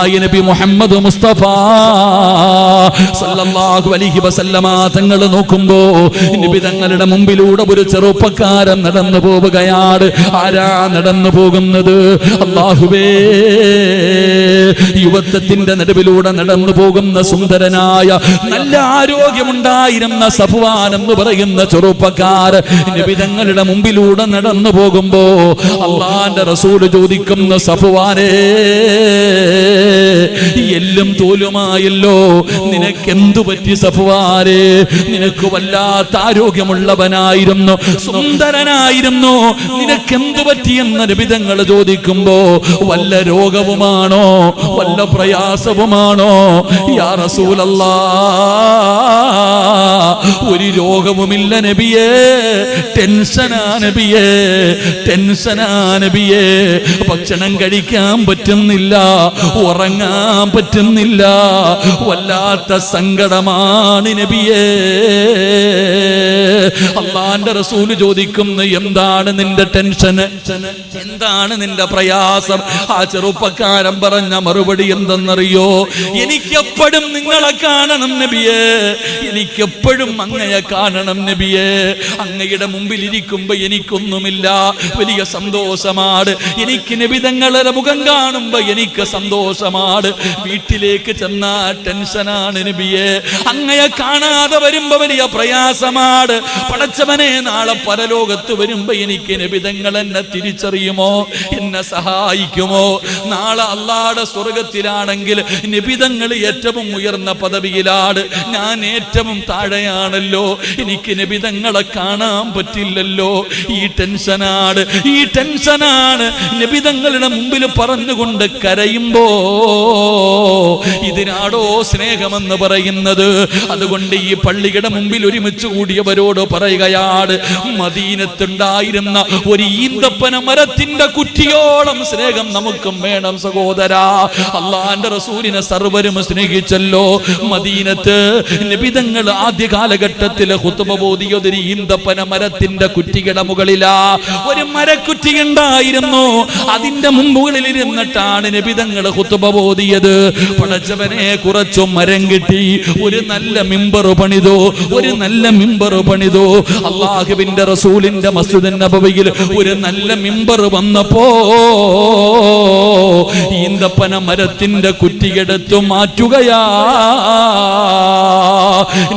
ഹബീബായ നബി മുഹമ്മദ് മുസ്തഫ സല്ലല്ലാഹു അലൈഹി വസല്ലമ തങ്ങൾ നോക്കുമ്പോ നബി തങ്ങളുടെ മുമ്പിലൂടെ ഒരു ചെറുപ്പക്കാരൻ നടന്നു പോവുകയാണ്. ആരാ നടന്നു പോകുന്നത്? അല്ലാഹുവേ, യുവത്വത്തിന്റെ നടുവിലൂടെ നടന്നു പോകുന്ന സുന്ദരനായ നല്ല ആരോഗ്യമുണ്ടായിരുന്ന സഫ്വാൻ എന്ന് പറയുന്ന ചെറുപ്പക്കാരൻ നബി തങ്ങളുടെ മുമ്പിലൂടെ നടന്നു പോകുമ്പോ അല്ലാഹുവിന്റെ റസൂൽ ചോദിക്കുന്ന, സഫ്വാനേ, എല്ലും തോലുമായല്ലോ, നിനക്കെന്തു പറ്റി സഫ്വാനേ? നിനക്ക് വല്ലാത്ത ആരോഗ്യമുള്ളവനായിരുന്നു, സുന്ദരനായിരുന്നു, നിനക്കെന്തു പറ്റിയെന്ന് നബി തങ്ങൾ ചോദിക്കുമ്പോ, വല്ല രോഗവുമാണോ, വല്ല പ്രയാസവുമാണോ? യാ റസൂലല്ലാഹ്, ഒരു രോഗവുമില്ല നബിയേ, ടെൻഷനാ നബിയേ, ടെൻഷനാ നബിയേ, ഭക്ഷണം കഴിക്കാൻ പറ്റുന്നില്ല, ഉറങ്ങാൻ പറ്റുന്നില്ല, വല്ലാത്ത സങ്കടമാണ് നബിയേ. അല്ലാഹുവിന്റെ റസൂല് ചോദിക്കുന്നു, എന്താണ് നിന്റെ ടെൻഷൻ, എന്താണ് നിന്റെ പ്രയാസം? ആ ചെറുപ്പക്കാരൻ പറഞ്ഞ മറുപടി എന്തെന്നറിയോ? എനിക്കെപ്പോഴും നിങ്ങളെ കാണണം നബിയേ, എനിക്കെപ്പോഴും അങ്ങയെ കാണണം നബിയേ. അങ്ങയുടെ മുമ്പിൽ ഇരിക്കുമ്പോ എനിക്കൊന്നുമില്ല, വലിയ സന്തോഷമാണ് എനിക്ക്. നബി തങ്ങളുടെ മുഖം കാണുമ്പോ എനിക്ക് സന്തോഷമാണ്. വീട്ടിലേക്ക് ചെന്നാ ടെൻഷനാണ് നബിയേ. അങ്ങയെ കാണാതെ വരുമ്പോ വലിയ പ്രയാസമാണ്. പടച്ചവനെ, നാളെ പരലോകത്ത് വരുമ്പോ എനിക്ക് നബി തങ്ങൾ എന്നെ തിരിച്ചറിയുമോ, എന്നെ സഹായിക്കുമോ? നാളെ അല്ലാഹുവിന്റെ സ്വർഗത്തിലാണെങ്കിൽ നബി തങ്ങൾ ഏറ്റവും ഉയർന്ന പദവിയിലാണ്, ഞാൻ ഏറ്റവും താഴെയാണല്ലോ, എനിക്ക് നബി തങ്ങളെ കാണാൻ പറ്റില്ലല്ലോ. ഈ ടെൻഷനാണ്, ഈ ടെൻഷനാണ് നബി തങ്ങളുടെ മുമ്പിൽ പറഞ്ഞുകൊണ്ട് കരയുമ്പോ. ഇതിനാടോ സ്നേഹമെന്ന് പറയുന്നത്? അതുകൊണ്ട് ഈ പള്ളിയുടെ മുമ്പിൽ ഒരുമിച്ച് കൂടിയവരോട് പറയുകയാണ്, മദീനത്തുണ്ടായിരുന്ന ഒരു ഈന്തപ്പന മരത്തിന്റെ കുറ്റിയോളം സ്നേഹം നമുക്കും വേണം സഹോദരാ. അല്ലാഹുവിന്റെ റസൂലിനെ സർവരും സ്നേഹിച്ചല്ലോ. മദീനത്ത് നബി തങ്ങൾ ആദ്യ കാലഘട്ടത്തിൽ ഖുത്ബ ഓതിയത് ഒരു ഈന്തപ്പന മരത്തിന്റെ കുറ്റിയുടെ മുകളിലാ. ഒരു മരക്കുറ്റി ഉണ്ടായിരുന്നു, അതിന്റെ മുകളിൽ ഇരുന്നിട്ടാണ് നബി തങ്ങൾ ഖുത്ബ ഓതിയത്. പടച്ചവനെ, കുറച്ചു മരം കിട്ടി, ഒരു നല്ല മിമ്പർ പണിതു, ഒരു നല്ല മിമ്പർ പണിതു. അല്ലാഹുവിന്റെ റസൂലിന്റെ മസ്ജിദുൻ നബവിയിൽ ഒരു നല്ല മിമ്പർ വന്നപ്പോ ഈന്തപ്പന മരത്തിന്റെ കുറ്റിയെടുത്തു മാറ്റുകയാ.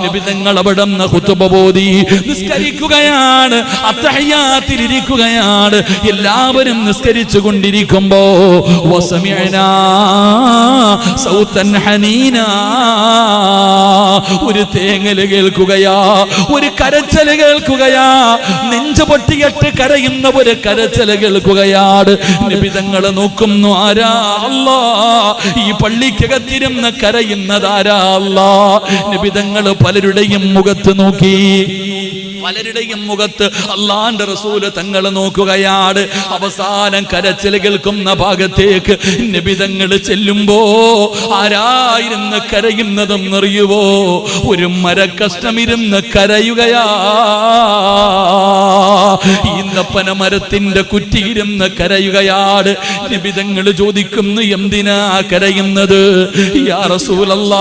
നബി തങ്ങൾ അവിടെ നിന്ന് ഖുത്ബ ഓതി നിസ്കരിക്കുകയാണ്, അത്തഹിയ്യാത്തിൽ ഇരിക്കുകയാണ്. എല്ലാവരും നിസ്കരിച്ചു കൊണ്ടിരിക്കുമ്പോ വസമിഅനാ സൗതൻ ഹനീനാ, ഒരു തേങ്ങല് കേൾക്കുകയാ, ഒരു കരച്ചല് കേൾക്കുകയാ, നെഞ്ചു പൊട്ടിയിട്ട് കരയുന്ന ഒരു കരച്ചല് കേൾക്കുകയാണ്. നബി തങ്ങൾ നോക്കുന്നു, ആരാ? അല്ലാഹ്. ഈ പള്ളിക്കകത്തിരുന്ന് കരയുന്നതാരാ? അല്ലാഹ്. നബി തങ്ങൾ പലരുടെയും മുഖത്ത് നോക്കി, പലരുടെയും മുഖത്ത് അല്ലാഹുവിന്റെ റസൂല് തങ്ങൾ നോക്കുകയാണ്. അവസാനം കരച്ചിൽ കേൾക്കുന്ന ഭാഗത്തേക്ക് നബി തങ്ങൾ ചെല്ലുമ്പോ ആരായിരുന്ന് കരയുന്നതെന്നറിയുവോ? ഒരു മരക്കഷ്ണമിരുന്ന് കരയുകയാ. ഈന്തപ്പന മരത്തിന്റെ കുറ്റിയിരുന്ന് കരയുകയാണ്. നബി തങ്ങൾ ചോദിക്കുന്നു, എന്തിനാ കരയുന്നത്? യാ റസൂലല്ലാഹ്,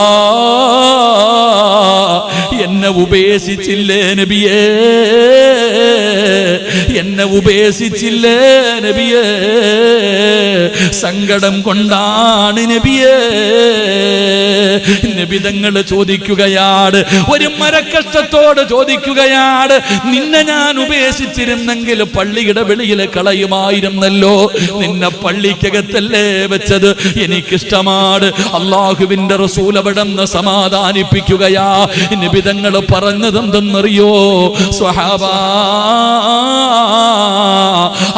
എന്നെ ഉപേക്ഷിച്ചില്ലേ നബിയേ, എന്നെ ഉപേക്ഷിച്ചില്ലേ നബിയേ, സങ്കടം കൊണ്ടാണ് നബിയേ. നബി തങ്ങൾ ചോദിക്കുകയാണ്, ഒരു മരക്കഷ്ടത്തോട് ചോദിക്കുകയാണ്, നിന്നെ ഞാൻ ഉപേക്ഷിച്ചിരുന്നെങ്കിൽ പള്ളിയുടെ വെളിയിൽ കളയുമായിരുന്നല്ലോ, നിന്നെ പള്ളിക്കകത്തല്ലേ വെച്ചത്, എനിക്കിഷ്ടമാണ്. അല്ലാഹുവിന്റെ റസൂൽ അവിടെ നിന്ന് സമാധാനിപ്പിക്കുകയാ. നബി തങ്ങൾ പറഞ്ഞതെന്തെന്നറിയോ സ്വഹാബാ?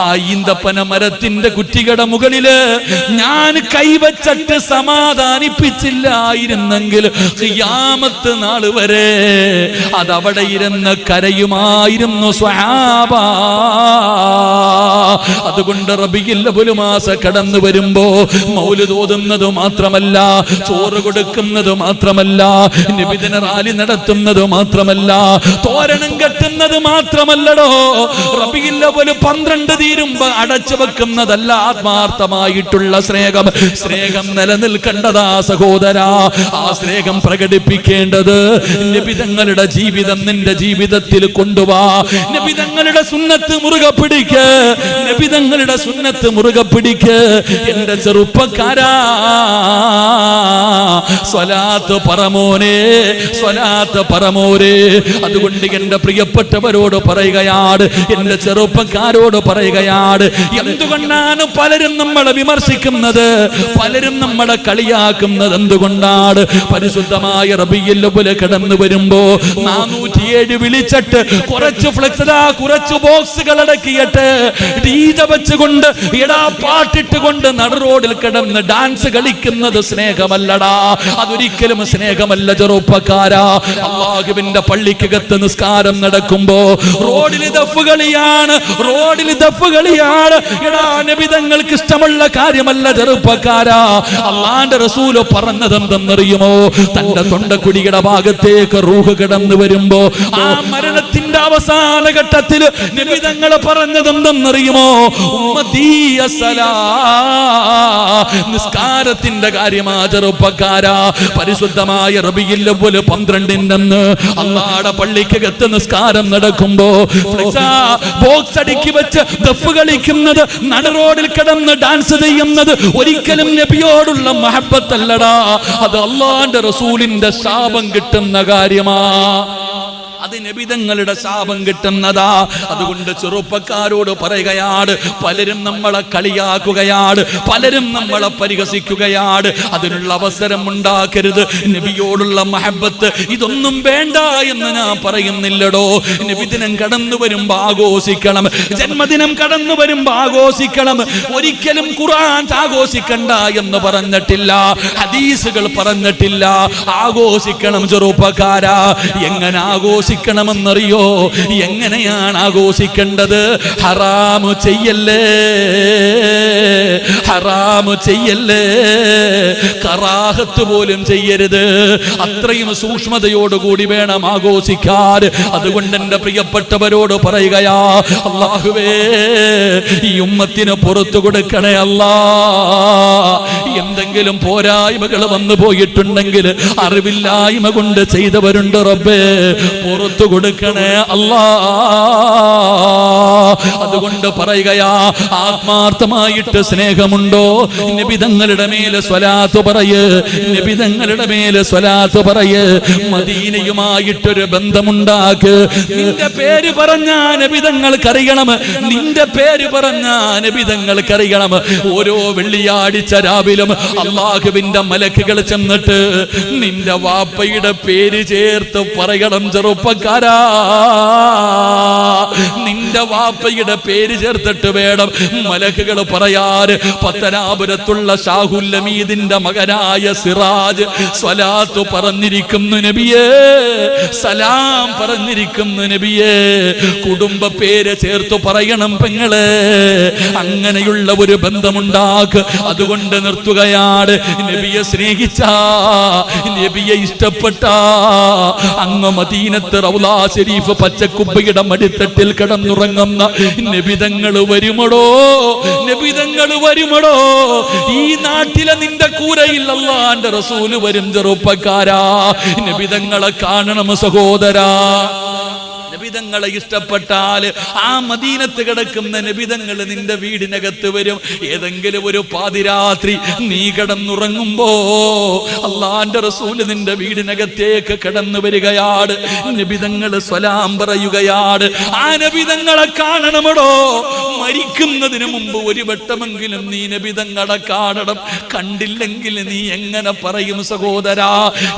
ആ ഈന്തപ്പന മരത്തിന്റെ കുറ്റിയുടെ മുകളില് ഞാൻ കൈവച്ചിട്ട് സമാധാനിപ്പിച്ചില്ലായിരുന്നെങ്കിൽ ഖിയാമത്ത് നാൾ വരെ അതവിടെ ഇരുന്ന് കരയുമായിരുന്നു സ്വഹാബാ. അതുകൊണ്ട് റബീഉൽ അവ്വൽ മാസം കടന്നു വരുമ്പോ മൗലിദ് ഓതുന്നത് മാത്രമല്ല, ചോറ് കൊടുക്കുന്നത് മാത്രമല്ല, നബിദിന റാലി നടത്തുന്നത് മാത്രമല്ല, തോരണം കെട്ടുന്നത് മാത്രമല്ലടോ, റബീഉൽ റബീഉൽ അവ്വൽ 12 തീരുമ്പോ അടച്ചു വെക്കുന്നതല്ല ആത്മാർത്ഥമായിട്ടുള്ള സ്നേഹം. സ്നേഹം നിലനിൽക്കേണ്ടതാ സഹോദരാ. ആ സ്നേഹം പ്രകടിപ്പിക്കേണ്ടത് നബി തങ്ങളുടെ ജീവിതം നിന്റെ ജീവിതത്തിൽ കൊണ്ടുവാ. നബി തങ്ങളുടെ സുന്നത്ത് മുറുകെ പിടിക്ക്. നബി തങ്ങളുടെ സുന്നത്ത് മുറുകെ പിടിക്ക്. എന്റെ ചെറുപ്പക്കാരാ, സ്വലാത്ത് പറമോനെ, സ്വലാത്ത് പറമോരെ. അതുകൊണ്ട് എന്റെ പ്രിയപ്പെട്ടവരോട് പറയുകയാണ്, എന്റെ ചെറുപ്പക്കാരോട് പറയുകയാണ്, എന്തുകൊണ്ടാണ് പലരും നമ്മളെ വിമർശിക്കുന്നത്, പലരും നമ്മളെ കളിയാക്കുന്നത്? എന്തുകൊണ്ടാണ്? പരിശുദ്ധമായ റബീഉൽ അവ്വൽ കടന്നു വരുമ്പോ 407 വിളിച്ചിട്ട് കുറച്ച് ഫ്ലെക്സ്, കുറച്ച് ബോക്സുകൾ അടക്കിയിട്ട് ഡീജ വെച്ചുകൊണ്ട് എടാ പാട്ടിട്ടുകൊണ്ട് നടു റോഡിൽ കിടന്ന് ഡാൻസ് കളിക്കുന്നത് സ്നേഹമല്ലടാ. അതൊരിക്കലും സ്നേഹമല്ല ചെറുപ്പക്കാരാ. അല്ലാഹുവിന്റെ പള്ളിക്കകത്ത് നിസ്കാരം നടക്കുമ്പോ റോഡിൽ ദഫ് കളിയാണ്, റോഡിൽ ദഫ് കളിയാണ്. എടാ നബി തങ്ങൾക്ക് ഇഷ്ടമുള്ള കാര്യമല്ല ചെറുപ്പക്കാരാ. അല്ലാഹുവിന്റെ റസൂല് പറഞ്ഞത് എന്തെന്നറിയുമോ? തന്റെ തൊണ്ടക്കുടിയുടെ ഭാഗത്തേക്ക് റൂഹ് കടന്നു വരുമ്പോ ആ മരണത്തിന്റെ അവസാന ഘട്ടത്തിൽ നബി തങ്ങൾ പറഞ്ഞത് എന്തെന്നറിയുമോ? ഉമ്മത്തി അസ്സലാ, നിസ്കാരത്തിന്റെ കാര്യമാ ചെറുപ്പക്കാരാ. പരിശുദ്ധമായ റബീഉൽ അവ്വൽ 12 അല്ലാഹുവിന്റെ പള്ളിക്കകത്ത് നിസ്കാരം നടക്കുമ്പോ ബോക്സ് അടുക്കി വെച്ച് ദഫ് കളിക്കുന്നത്, നട റോഡിൽ കിടന്ന് ഡാൻസ് ചെയ്യുന്നത് ഒരിക്കലും നബിയോടുള്ള മഹബത്തല്ലടാ. അത് അല്ലാഹുവിന്റെ റസൂലിന്റെ ശാപം കിട്ടുന്ന കാര്യമാ. അത് നബി തങ്ങളുടെ ശാപം കിട്ടുന്നതാ. അതുകൊണ്ട് ചെറുപ്പക്കാരോട് പറയുകയാണ്, പലരും നമ്മളെ കളിയാക്കുകയാണ്, പലരും നമ്മളെ പരിഹസിക്കുകയാണ്. അതിനുള്ള അവസരം ഉണ്ടാക്കരുത്. നബിയോടുള്ള മഹബത്ത് ഇതൊന്നും വേണ്ട എന്ന് ഞാൻ പറയുന്നില്ലടോ. നബിദിനം കടന്നു വരുമ്പോ ആഘോഷിക്കണം, ജന്മദിനം കടന്നു വരുമ്പോ ആഘോഷിക്കണം. ഒരിക്കലും ഖുർആൻ ആഘോഷിക്കണ്ട എന്ന് പറഞ്ഞിട്ടില്ല, ഹദീസുകൾ പറഞ്ഞിട്ടില്ല. ആഘോഷിക്കണം ചെറുപ്പക്കാരാ. എങ്ങനെ ആഘോഷിക്കണമെന്നറിയോ? എങ്ങനെയാണ് ആഘോഷിക്കേണ്ടത്? ഹറാമു ചെയ്യല്ലേ, ഹറാമു ചെയ്യല്ലേ, കറാഹത്ത് പോലും ചെയ്യരുത്. അത്രയും സൂക്ഷ്മതയോടുകൂടി വേണം ആഘോഷിക്കാൻ. അതുകൊണ്ട് എന്റെ പ്രിയപ്പെട്ടവരോട് പറയുകയാ, അല്ലാഹുവേ ഈ ഉമ്മത്തിന് പുറത്തു കൊടുക്കണേ അല്ലാ. എന്തെങ്കിലും പോരായ്മകൾ വന്നു പോയിട്ടുണ്ടെങ്കിൽ അറിവില്ലായ്മ കൊണ്ട് ചെയ്തവരുണ്ട് റബ്ബേ, പുറത്തു കൊടുക്കണേ അല്ലാ. അതുകൊണ്ട് പറയുകയാ, ആത്മാർത്ഥമായിട്ട് സ്നേഹമുണ്ടോ? നബി തങ്ങളുടെ മേലെ സ്വലാത്ത് പറയ്, നബി തങ്ങളുടെ മേലെ സ്വലാത്ത് പറയ്. മദീനയുമായിട്ടൊരു ബന്ധമുണ്ടാക്ക്. നിന്റെ പേര് പറഞ്ഞാ നബി തങ്ങൾക്കറിയണം, നിന്റെ പേര് പറഞ്ഞാ നബി തങ്ങൾക്കറിയണം. ഓരോ വെള്ളിയാഴ്ച രാവിലും അല്ലാഹുവിന്റെ മലക്കുകൾ ചെന്നിട്ട് നിന്റെ വാപ്പയുടെ പേര് ചേർത്ത് പറയണം ചെറുപ്പക്കാരാ. നിന്റെ വാപ്പയുടെ പേര് ചേർത്തിട്ട് വേണം മലക്കുകൾ പറയാറ്. പത്തനാപുരത്തുള്ള ഷാഹുൽ ഹമീദിന്റെ മകനായ സിറാജ് സ്വലാത്ത് പറഞ്ഞിരിക്കുന്നു നബിയേ, സലാം പറഞ്ഞിരിക്കുന്നു നബിയേ. കുടുംബ പേര് ചേർത്ത് പറയണം പെങ്ങളെ. അങ്ങനെയുള്ള ഒരു ബന്ധമുണ്ടാക്ക്. അതുകൊണ്ട് നിർത്തുകയാണ്. നബിയെ സ്നേഹിച്ച, നബിയെ ഇഷ്ടപ്പെട്ട അങ്ങ് മദീനത്ത് റൗള ശരീഫ് പച്ചക്കുബ്ബയുടെ മടിത്തട്ടിൽ കിടന്നുറങ്ങുന്ന നബിതങ്ങൾ വരുമടോ, നബിതങ്ങൾ വരുമടോ. ഈ നാട്ടിലെ നിന്റെ കൂരയിൽ അല്ലാഹുവിന്റെ റസൂല് വരും ചെറുപ്പക്കാരാ. നബിതങ്ങളെ കാണണം സഹോദരാ. നബിതങ്ങളെ ഇഷ്ടപ്പെട്ടാൽ ആ മദീനത്ത് കിടക്കുന്ന നബിതങ്ങൾ നിന്റെ വീടിനകത്ത് വരും. ഏതെങ്കിലും ഒരു പാതിരാത്രി നീ കിടന്നുറങ്ങുമ്പോ അല്ലാഹുവിന്റെ റസൂല് നിന്റെ വീടിനകത്തേക്ക് കടന്നു വരികയാണ്. നബിതങ്ങൾ സ്വലാം പറയുകയാണ്. ആ നബിതങ്ങളെ കാണണമടോ. മരിക്കുന്നതിന് മുമ്പ് ഒരു വട്ടമെങ്കിലും നീ നബിതങ്ങളെ കാണണം. കണ്ടില്ലെങ്കിൽ നീ എങ്ങനെ പറയും സഹോദരാ?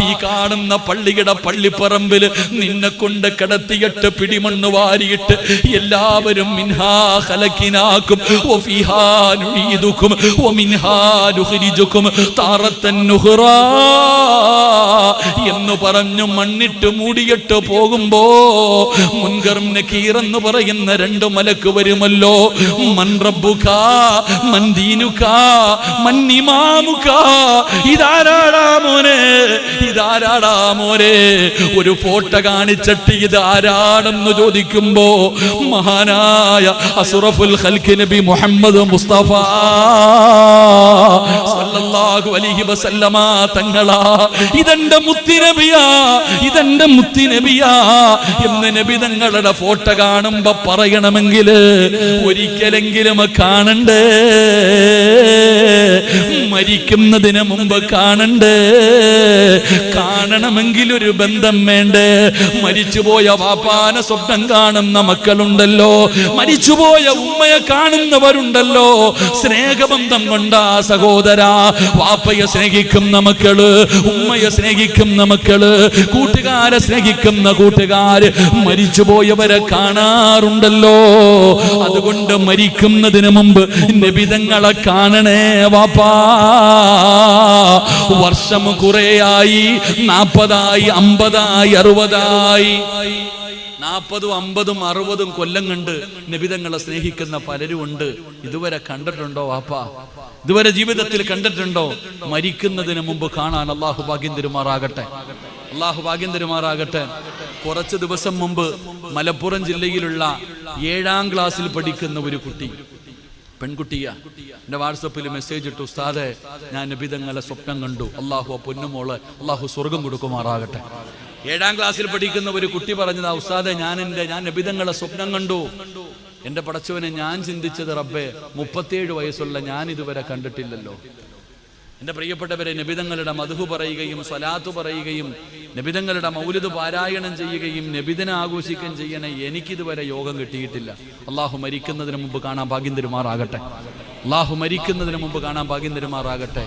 ഈ കാണുന്ന പള്ളിയുടെ പള്ളിപ്പറമ്പിൽ നിന്നെ കൊണ്ട് കിടത്തിയിട്ട് പിടിമണ്ണ് വാരിയിട്ട് എല്ലാവരും മിൻഹാ ഖലഖിനാകും വഫീഹാ നുഈദുകും വമിൻഹാ നുഖ്രിജുകും താറത്തൻ നുഖ്റാ എന്ന് പറഞ്ഞു മണ്ണിട്ട് മൂടിയിട്ട് പോകുമ്പോ മുൻകർ നകീർ എന്ന് പറയുന്ന രണ്ട് മലക്ക് വരുമല്ലോ. മൻ റബ്ബുക മൻ ദീനുക മൻ ഇമാമുക, ഇതാരാടാ മോനെ, ഇതാരാടാ മോനെ. ഒരു ഫോട്ടോ കാണിച്ചിട്ട് ഇതാരാണെന്ന് ചോദിക്കുമ്പോ മഹാനായ അസ്റഫുൽ ഖൽഖ് നബി മുഹമ്മദ് മുസ്തഫ സല്ലല്ലാഹു അലൈഹി വസല്ലമ തങ്ങളാ, ഇതെന്റെ മുത്തുനബിയാ, ഇതെന്റെ മുത്തുനബിയാ എന്ന് നബി തങ്ങളുടെ ഫോട്ടോ കാണുമ്പോ പറയണമെങ്കിൽ ഒരിക്കലെങ്കിലും കാണണ്ടേ, മരിക്കുന്നതിന് മുമ്പ് കാണണ്ടേ. കാണണമെങ്കിൽ ഒരു ബന്ധം വേണ്ടേ. മരിച്ചുപോയ വാപ്പാനെ സ്വപ്നം കാണുന്ന മക്കളുണ്ടല്ലോ, മരിച്ചുപോയ ഉമ്മയെ കാണുന്നവരുണ്ടല്ലോ. സ്നേഹബന്ധം കൊണ്ടാ സഹോദരാ, വാപ്പയെ സ്നേഹിക്കുന്ന മക്കള്, ഉമ്മയെ സ്നേഹിക്കുന്ന മക്കള്, കൂട്ടുകാരെ സ്നേഹിക്കുന്ന കൂട്ടുകാര് മരിച്ചുപോയവരെ കാണാറുണ്ടല്ലോ. അതുകൊണ്ട് മരിക്കുന്നതിന് മുമ്പ് നബിതങ്ങളെ കാണണേ വാപ്പാ. വർഷം കുറേയായി, 40 50 60 40 50 60 കൊല്ലം കണ്ട് നബിതങ്ങളെ സ്നേഹിക്കുന്ന പലരും ഉണ്ട്. ഇതുവരെ കണ്ടിട്ടുണ്ടോ വാപ്പാ? ഇതുവരെ ജീവിതത്തിൽ കണ്ടിട്ടുണ്ടോ? മരിക്കുന്നതിന് മുമ്പ് കാണാൻ അള്ളാഹു ഭാഗ്യം തരുമാറാകട്ടെ, അള്ളാഹു ഭാഗ്യം തരുമാറാകട്ടെ. കുറച്ച് ദിവസം മുമ്പ് മലപ്പുറം ജില്ലയിലുള്ള 7ാം ക്ലാസ്സിൽ പഠിക്കുന്ന ഒരു കുട്ടി, പെൺകുട്ടിയാ, എൻ്റെ വാട്സപ്പിൽ മെസ്സേജ് ഇട്ടു, ഉസ്താദെ ഞാൻ നബിതങ്ങളെ സ്വപ്നം കണ്ടു. അള്ളാഹു ആ പൊന്നുമോള് അള്ളാഹു സ്വർഗം കൊടുക്കുമാറാകട്ടെ. 7ാം ക്ലാസ്സിൽ പഠിക്കുന്ന ഒരു കുട്ടി പറഞ്ഞതാ, ഉസ്താദെ ഞാൻ നബിതങ്ങളെ സ്വപ്നം കണ്ടു. എൻ്റെ പടച്ചവനെ, ഞാൻ ചിന്തിച്ചത് റബ്ബേ 37 വയസ്സുള്ള ഞാൻ ഇതുവരെ കണ്ടിട്ടില്ലല്ലോ. എൻ്റെ പ്രിയപ്പെട്ടവരെ, നബിതങ്ങളുടെ മദ്ഹു പറയുകയും സ്വലാത്ത് പറയുകയും നബിതങ്ങളുടെ മൗലിദ് പാരായണം ചെയ്യുകയും നബിദിനം ആഘോഷിക്കുകയും ചെയ്യണ എനിക്കിതുവരെ യോഗം കിട്ടിയിട്ടില്ല. അള്ളാഹു മരിക്കുന്നതിന് മുമ്പ് കാണാൻ ഭാഗ്യം തരുമാറാകട്ടെ, അള്ളാഹു മരിക്കുന്നതിന് മുമ്പ് കാണാൻ ഭാഗ്യം തരുമാറാകട്ടെ.